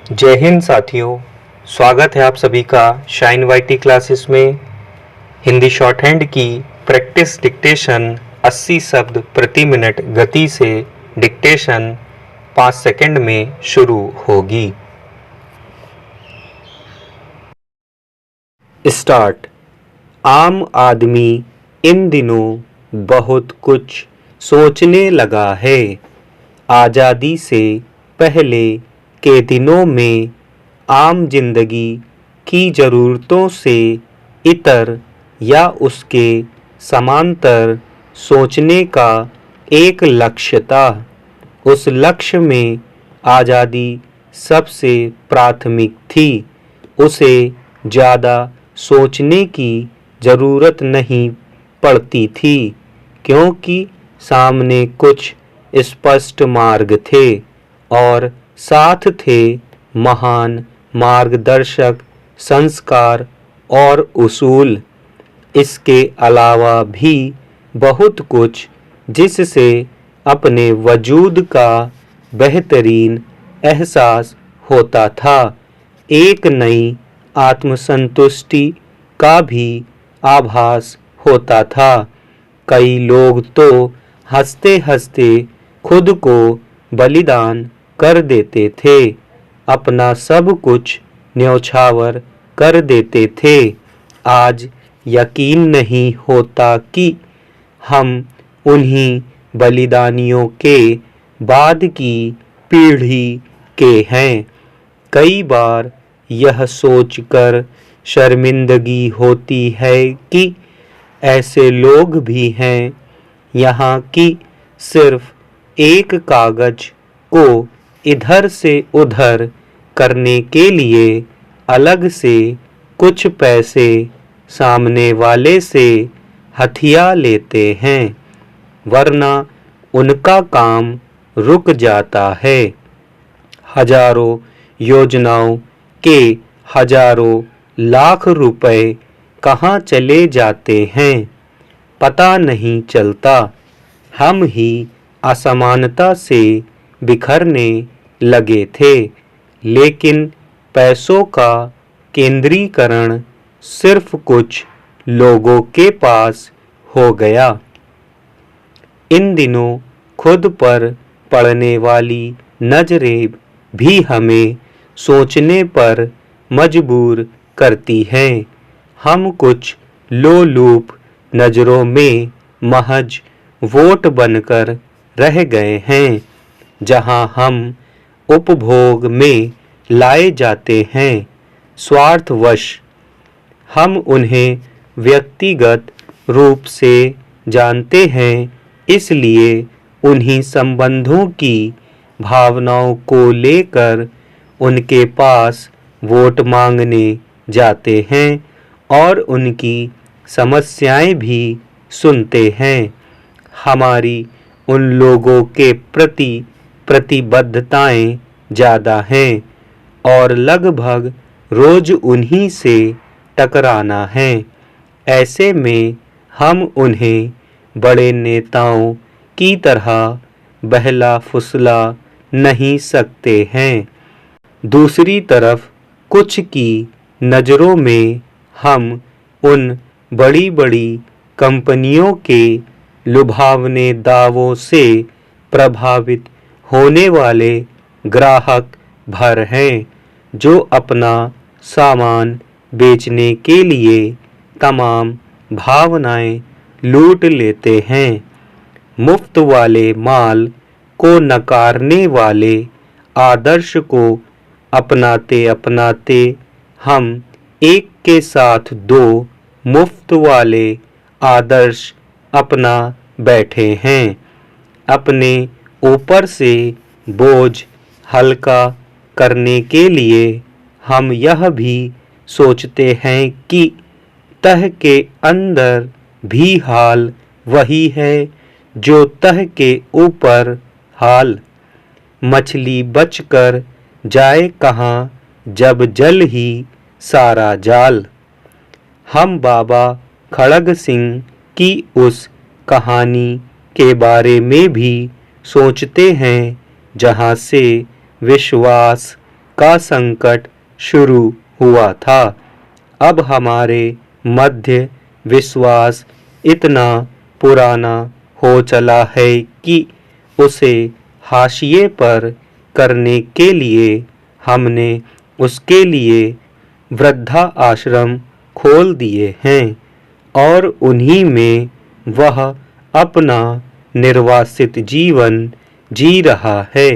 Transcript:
जय हिंद साथियों, स्वागत है आप सभी का शाइन वाईटी क्लासेस में। हिंदी शॉर्ट हैंड की प्रैक्टिस डिक्टेशन 80 शब्द प्रति मिनट गति से डिक्टेशन 5 सेकंड में शुरू होगी। स्टार्ट। आम आदमी इन दिनों बहुत कुछ सोचने लगा है। आज़ादी से पहले के दिनों में आम जिंदगी की ज़रूरतों से इतर या उसके समांतर सोचने का एक लक्ष्य था। उस लक्ष्य में आज़ादी सबसे प्राथमिक थी। उसे ज़्यादा सोचने की ज़रूरत नहीं पड़ती थी, क्योंकि सामने कुछ स्पष्ट मार्ग थे और साथ थे महान मार्गदर्शक संस्कार और उसूल। इसके अलावा भी बहुत कुछ जिससे अपने वजूद का बेहतरीन एहसास होता था। एक नई आत्मसंतुष्टि का भी आभास होता था। कई लोग तो हंसते हंसते खुद को बलिदान कर देते थे, अपना सब कुछ न्यौछावर कर देते थे। आज यकीन नहीं होता कि हम उन्हीं बलिदानियों के बाद की पीढ़ी के हैं। कई बार यह सोचकर शर्मिंदगी होती है कि ऐसे लोग भी हैं यहाँ कि सिर्फ एक कागज को इधर से उधर करने के लिए अलग से कुछ पैसे सामने वाले से हथिया लेते हैं, वरना उनका काम रुक जाता है। हजारों योजनाओं के हजारों लाख रुपए कहाँ चले जाते हैं पता नहीं चलता। हम ही असमानता से बिखरने लगे थे, लेकिन पैसों का केंद्रीकरण सिर्फ कुछ लोगों के पास हो गया। इन दिनों खुद पर पड़ने वाली नजरें भी हमें सोचने पर मजबूर करती हैं। हम कुछ लोलूप नजरों में महज वोट बनकर रह गए हैं, जहां हम उपभोग में लाए जाते हैं। स्वार्थवश हम उन्हें व्यक्तिगत रूप से जानते हैं, इसलिए उन्हीं संबंधों की भावनाओं को लेकर उनके पास वोट मांगने जाते हैं और उनकी समस्याएं भी सुनते हैं। हमारी उन लोगों के प्रति प्रतिबद्धताएं ज़्यादा हैं और लगभग रोज उन्हीं से टकराना है। ऐसे में हम उन्हें बड़े नेताओं की तरह बहला फुसला नहीं सकते हैं। दूसरी तरफ कुछ की नज़रों में हम उन बड़ी बड़ी कंपनियों के लुभावने दावों से प्रभावित होने वाले ग्राहक भर हैं, जो अपना सामान बेचने के लिए तमाम भावनाएं लूट लेते हैं। मुफ्त वाले माल को नकारने वाले आदर्श को अपनाते अपनाते हम एक के साथ दो मुफ्त वाले आदर्श अपना बैठे हैं। अपने ऊपर से बोझ हल्का करने के लिए हम यह भी सोचते हैं कि तह के अंदर भी हाल वही है जो तह के ऊपर हाल। मछली बचकर जाए कहाँ जब जल ही सारा जाल। हम बाबा खड़ग सिंह की उस कहानी के बारे में भी सोचते हैं, जहाँ से विश्वास का संकट शुरू हुआ था। अब हमारे मध्य विश्वास इतना पुराना हो चला है कि उसे हाशिए पर करने के लिए हमने उसके लिए वृद्धा आश्रम खोल दिए हैं और उन्हीं में वह अपना निर्वासित जीवन जी रहा है।